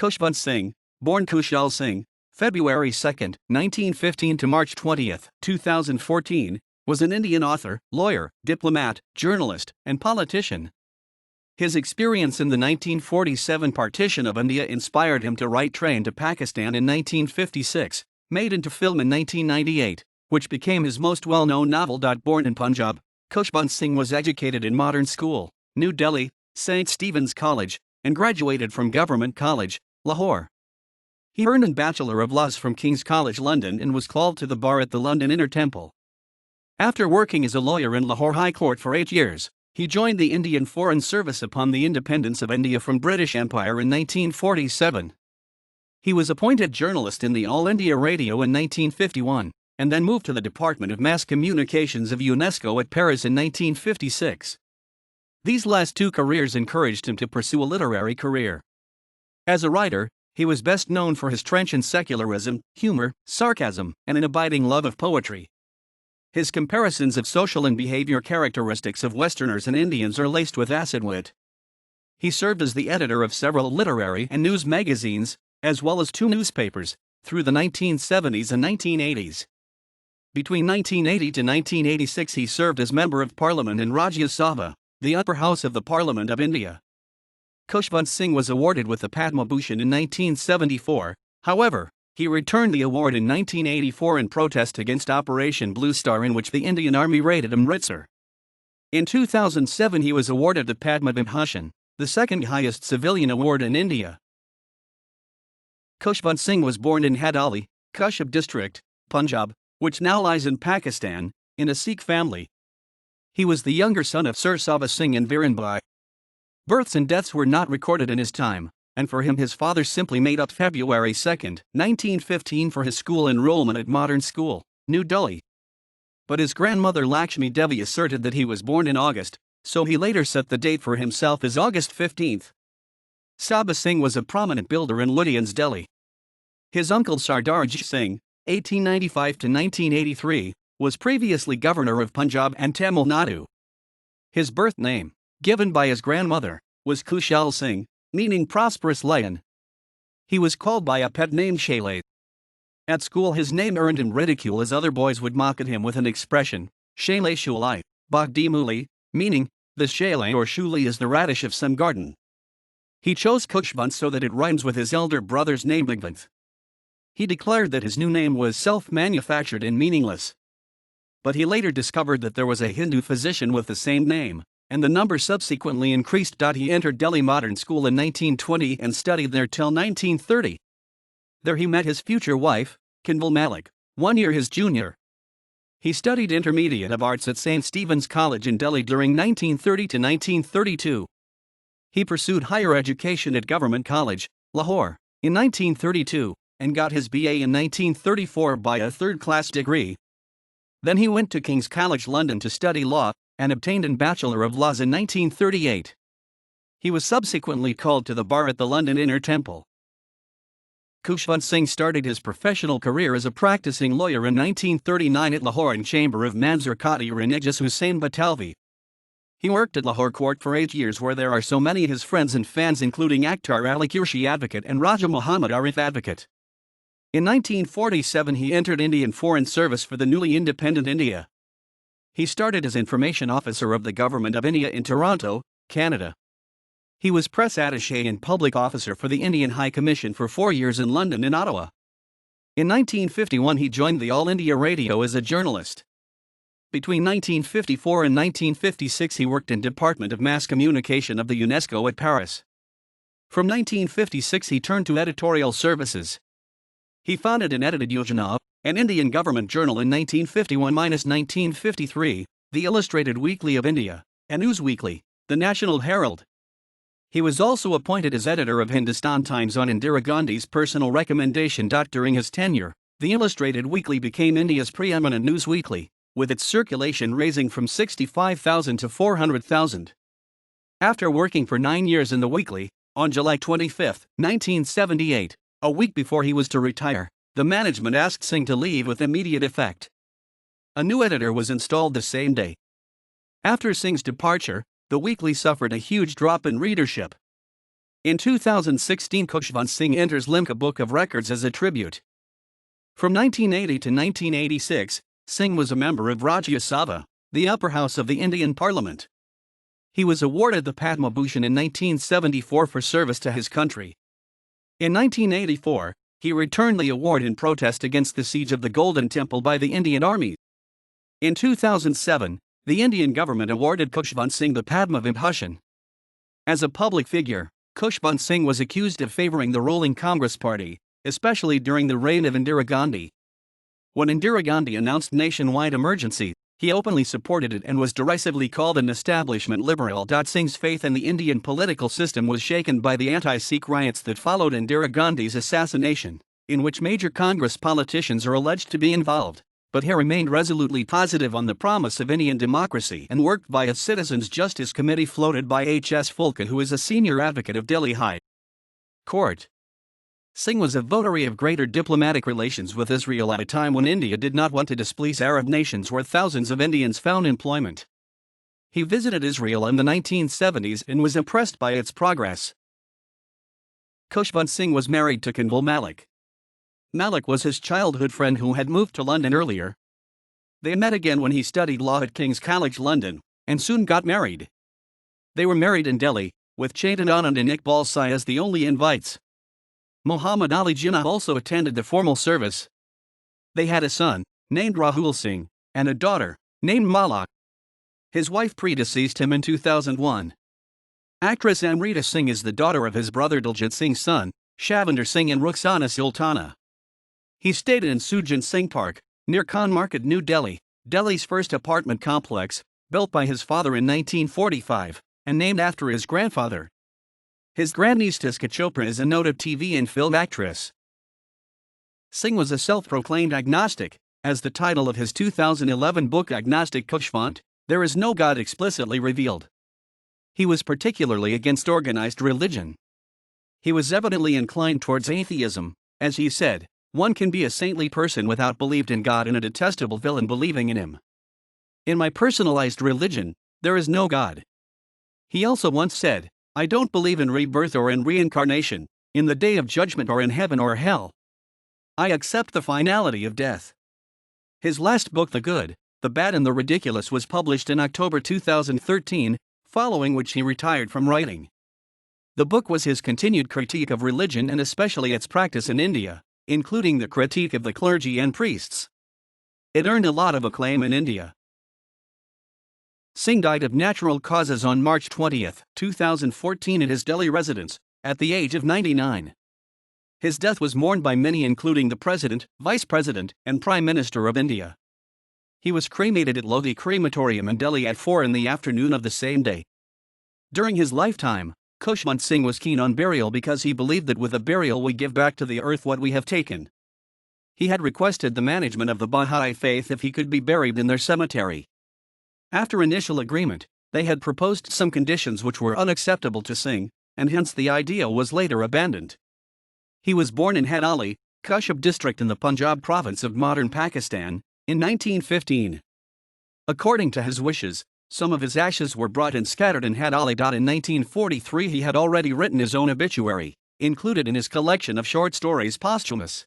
Khushwant Singh, born Khushal Singh, February 2, 1915 to March 20, 2014, was an Indian author, lawyer, diplomat, journalist, and politician. His experience in the 1947 Partition of India inspired him to write Train to Pakistan in 1956, made into film in 1998, which became his most well-known novel.Born in Punjab. Khushwant Singh was educated in Modern School, New Delhi, St. Stephen's College, and graduated from Government College, Lahore. He earned a Bachelor of Laws from King's College London and was called to the bar at the London Inner Temple. After working as a lawyer in Lahore High Court for 8 years, he joined the Indian Foreign Service upon the independence of India from British Empire in 1947. He was appointed journalist in the All India Radio in 1951, and then moved to the Department of Mass Communications of UNESCO at Paris in 1956. These last two careers encouraged him to pursue a literary career. As a writer, he was best known for his trenchant secularism, humor, sarcasm, and an abiding love of poetry. His comparisons of social and behavior characteristics of Westerners and Indians are laced with acid wit. He served as the editor of several literary and news magazines, as well as 2 newspapers, through the 1970s and 1980s. Between 1980 to 1986 he served as Member of Parliament in Rajya Sabha, the upper house of the Parliament of India. Khushwant Singh was awarded with the Padma Bhushan in 1974, however, he returned the award in 1984 in protest against Operation Blue Star, in which the Indian Army raided Amritsar. In 2007 he was awarded the Padma Vibhushan, the second highest civilian award in India. Khushwant Singh was born in Hadali, Kushab district, Punjab, which now lies in Pakistan, in a Sikh family. He was the younger son of Sir Sava Singh and Virenbai. Births and deaths were not recorded in his time, and for him his father simply made up February 2, 1915 for his school enrollment at Modern School, New Delhi. But his grandmother Lakshmi Devi asserted that he was born in August, so he later set the date for himself as August 15. Sava Singh was a prominent builder in Ludhiana's Delhi. His uncle Sardarji Singh, 1895 to 1983, was previously governor of Punjab and Tamil Nadu. His birth name, given by his grandmother, was Khushal Singh, meaning prosperous lion. He was called by a pet name Shailay. At school his name earned him ridicule, as other boys would mock at him with an expression, Shailay Shulai, Bhakti Muli, meaning, the Shailay or Shuli is the radish of some garden. He chose Khushwant so that it rhymes with his elder brother's name Bhagwant. He declared that his new name was self-manufactured and meaningless. But he later discovered that there was a Hindu physician with the same name, and the number subsequently increased. He entered Delhi Modern School in 1920 and studied there till 1930. There he met his future wife, Kanwal Malik, 1 year his junior. He studied Intermediate of Arts at St. Stephen's College in Delhi during 1930 to 1932. He pursued higher education at Government College, Lahore, in 1932, and got his BA in 1934 by a third-class degree. Then he went to King's College London to study law, and obtained a Bachelor of Laws in 1938. He was subsequently called to the bar at the London Inner Temple. Khushwant Singh started his professional career as a practicing lawyer in 1939 at Lahore in Chamber of Manzur Qadi Renijus Hussain Batalvi. He worked at Lahore Court for 8 years, where there are so many his friends and fans, including Akhtar Ali Qurshi Advocate and Raja Muhammad Arif Advocate. In 1947 he entered Indian Foreign Service for the newly independent India. He started as Information Officer of the Government of India in Toronto, Canada. He was Press Attaché and Public Officer for the Indian High Commission for 4 years in London and Ottawa. In 1951 he joined the All India Radio as a journalist. Between 1954 and 1956 he worked in Department of Mass Communication of the UNESCO at Paris. From 1956 he turned to editorial services. He founded and edited Yojana, an Indian government journal, in 1951–1953, the Illustrated Weekly of India, and News Weekly, the National Herald. He was also appointed as editor of Hindustan Times on Indira Gandhi's personal recommendation. During his tenure, the Illustrated Weekly became India's preeminent news weekly, with its circulation raising from 65,000 to 400,000. After working for 9 years in the weekly, on July 25, 1978, a week before he was to retire, the management asked Singh to leave with immediate effect. A new editor was installed the same day. After Singh's departure, the weekly suffered a huge drop in readership. In 2016, Khushwant Singh enters Limca Book of Records as a tribute. From 1980 to 1986, Singh was a member of Rajya Sabha, the upper house of the Indian Parliament. He was awarded the Padma Bhushan in 1974 for service to his country. In 1984, he returned the award in protest against the siege of the Golden Temple by the Indian Army. In 2007, the Indian government awarded Khushwant Singh the Padma Vibhushan. As a public figure, Khushwant Singh was accused of favoring the ruling Congress party, especially during the reign of Indira Gandhi. When Indira Gandhi announced nationwide emergency, he openly supported it and was derisively called an establishment liberal. Singh's faith in the Indian political system was shaken by the anti-Sikh riots that followed Indira Gandhi's assassination, in which major Congress politicians are alleged to be involved, but he remained resolutely positive on the promise of Indian democracy and worked by a Citizens' Justice Committee floated by H.S. Fulka, who is a senior advocate of Delhi High Court. Singh was a votary of greater diplomatic relations with Israel at a time when India did not want to displease Arab nations where thousands of Indians found employment. He visited Israel in the 1970s and was impressed by its progress. Khushwant Singh was married to Kanwal Malik. Malik was his childhood friend who had moved to London earlier. They met again when he studied law at King's College London, and soon got married. They were married in Delhi, with Chetan Anand and Iqbal Sai as the only invites. Muhammad Ali Jinnah also attended the formal service. They had a son, named Rahul Singh, and a daughter, named Malak. His wife predeceased him in 2001. Actress Amrita Singh is the daughter of his brother Diljit Singh's son, Shavinder Singh and Rukhsana Sultana. He stayed in Sujan Singh Park, near Khan Market, New Delhi, Delhi's first apartment complex, built by his father in 1945, and named after his grandfather. His grandniece Tiska Chopra is a noted TV and film actress. Singh was a self-proclaimed agnostic, as the title of his 2011 book Agnostic Khushwant, There Is No God explicitly revealed. He was particularly against organized religion. He was evidently inclined towards atheism, as he said, "One can be a saintly person without believing in God and a detestable villain believing in him. In my personalized religion, there is no God." He also once said, "I don't believe in rebirth or in reincarnation, in the day of judgment or in heaven or hell. I accept the finality of death." His last book, The Good, the Bad and the Ridiculous, was published in October 2013, following which he retired from writing. The book was his continued critique of religion and especially its practice in India, including the critique of the clergy and priests. It earned a lot of acclaim in India. Singh died of natural causes on March 20, 2014 at his Delhi residence, at the age of 99. His death was mourned by many, including the President, Vice President, and Prime Minister of India. He was cremated at Lodi Crematorium in Delhi at 4 in the afternoon of the same day. During his lifetime, Khushwant Singh was keen on burial because he believed that with a burial we give back to the earth what we have taken. He had requested the management of the Baha'i faith if he could be buried in their cemetery. After initial agreement, they had proposed some conditions which were unacceptable to Singh, and hence the idea was later abandoned. He was born in Hadali, Kushab district in the Punjab province of modern Pakistan, in 1915. According to his wishes, some of his ashes were brought and scattered in Hadali. In 1943 he had already written his own obituary, included in his collection of short stories Posthumous.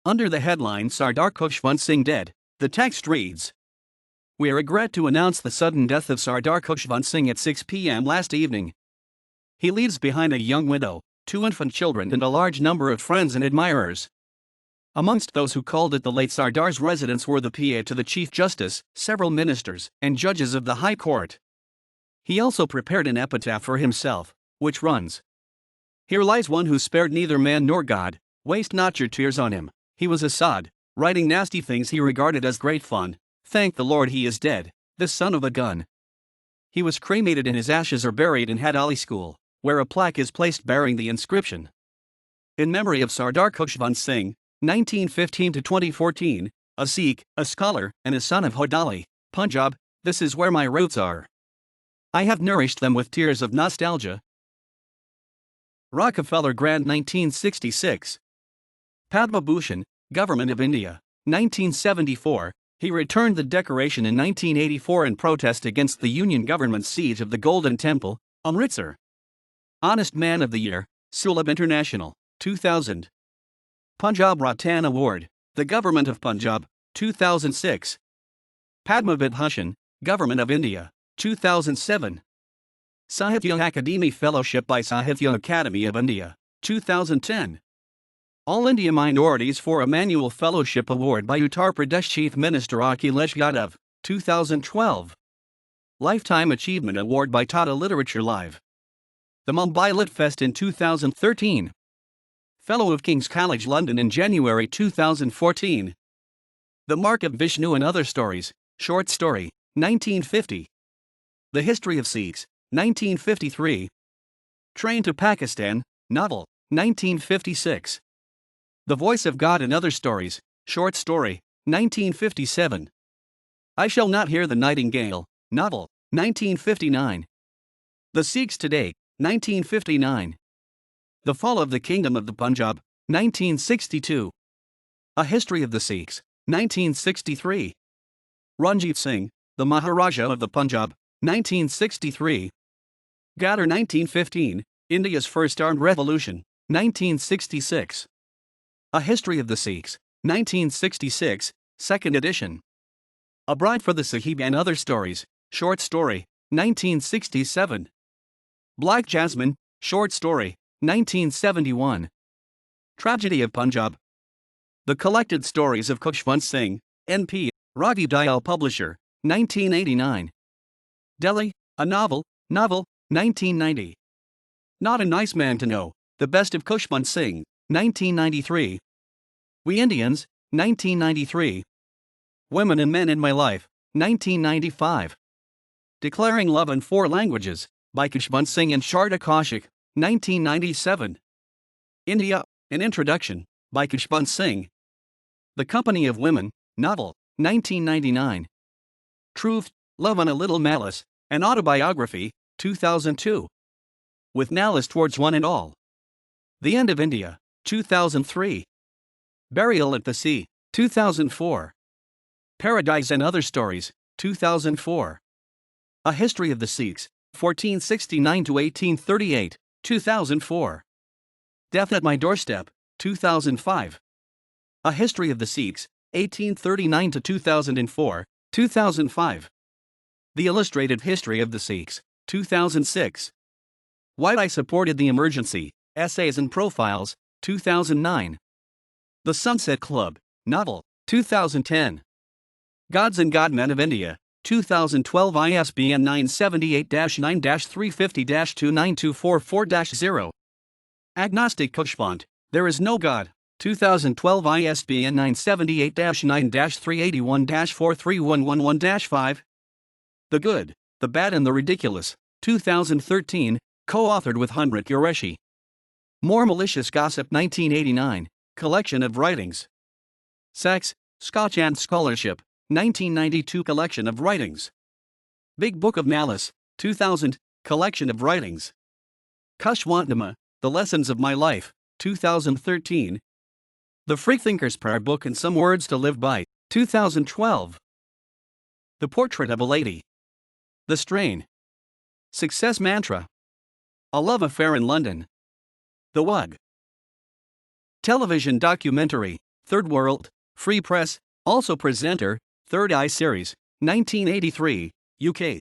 Under the headline Sardar Khushwant Singh Dead, the text reads, "We regret to announce the sudden death of Sardar Khushwant Singh at 6 p.m. last evening. He leaves behind a young widow, 2 infant children and a large number of friends and admirers. Amongst those who called at the late Sardar's residence were the PA to the Chief Justice, several ministers, and judges of the High Court. He also prepared an epitaph for himself, which runs, 'Here lies one who spared neither man nor God, waste not your tears on him, he was a sod, writing nasty things he regarded as great fun. Thank the Lord he is dead, the son of a gun.' He was cremated and his ashes are buried in Hadali School, where a plaque is placed bearing the inscription, 'In memory of Sardar Khushwant Singh, 1915 to 2014, a Sikh, a scholar, and a son of Hadali, Punjab, this is where my roots are. I have nourished them with tears of nostalgia.'" Rockefeller Grant 1966. Padma Bhushan, Government of India, 1974. He returned the decoration in 1984 in protest against the Union government's siege of the Golden Temple, Amritsar. Honest Man of the Year, Sulabh International, 2000. Punjab Ratan Award, the Government of Punjab, 2006. Padma Vibhushan, Government of India, 2007. Sahitya Akademi Fellowship by Sahitya Academy of India, 2010. All India Minorities for Emmanuel Fellowship Award by Uttar Pradesh Chief Minister Akhilesh Yadav, 2012. Lifetime Achievement Award by Tata Literature Live. The Mumbai Lit Fest in 2013. Fellow of King's College London in January 2014. The Mark of Vishnu and Other Stories, short story, 1950. The History of Sikhs, 1953. Train to Pakistan, novel, 1956. The Voice of God and Other Stories, short story, 1957. I Shall Not Hear the Nightingale, novel, 1959. The Sikhs Today, 1959. The Fall of the Kingdom of the Punjab, 1962. A History of the Sikhs, 1963. Ranjit Singh, the Maharaja of the Punjab, 1963. Ghadar 1915, India's First Armed Revolution, 1966. A History of the Sikhs, 1966, 2nd edition. A Bride for the Sahib and Other Stories, short story, 1967. Black Jasmine, short story, 1971. Tragedy of Punjab. The Collected Stories of Khushwant Singh, N.P., Ravi Dayal Publisher, 1989. Delhi, a Novel, 1990. Not a Nice Man to Know, The Best of Khushwant Singh, 1993. We Indians, 1993. Women and Men in My Life, 1995. Declaring Love in Four Languages, by Khushwant Singh and Sharda Kaushik, 1997. India, An Introduction, by Khushwant Singh. The Company of Women, novel, 1999. Truth, Love and a Little Malice, an Autobiography, 2002. With Malice Towards One and All. The End of India, 2003. Burial at the Sea, 2004. Paradise and Other Stories, 2004. A History of the Sikhs, 1469 to 1838, 2004. Death at My Doorstep, 2005. A History of the Sikhs, 1839 to 2004, 2005. The Illustrated History of the Sikhs, 2006. Why I Supported the Emergency, Essays and Profiles, 2009. The Sunset Club, novel, 2010. Gods and Godmen of India, 2012 ISBN 978-9-350-29244-0. Agnostic Khushwant, There Is No God, 2012 ISBN 978-9-381-43111-5. The Good, the Bad and the Ridiculous, 2013, co-authored with Hunrit Qureshi. More Malicious Gossip 1989, collection of writings. Sex, Scotch and Scholarship, 1992 collection of writings. Big Book of Malice, 2000, collection of writings. Khushwantnama, The Lessons of My Life, 2013. The Freethinker's Prayer Book and Some Words to Live By, 2012. The Portrait of a Lady. The Strain. Success Mantra. A Love Affair in London. The Wug. Television documentary, Third World, Free Press, also presenter, Third Eye Series, 1983, UK.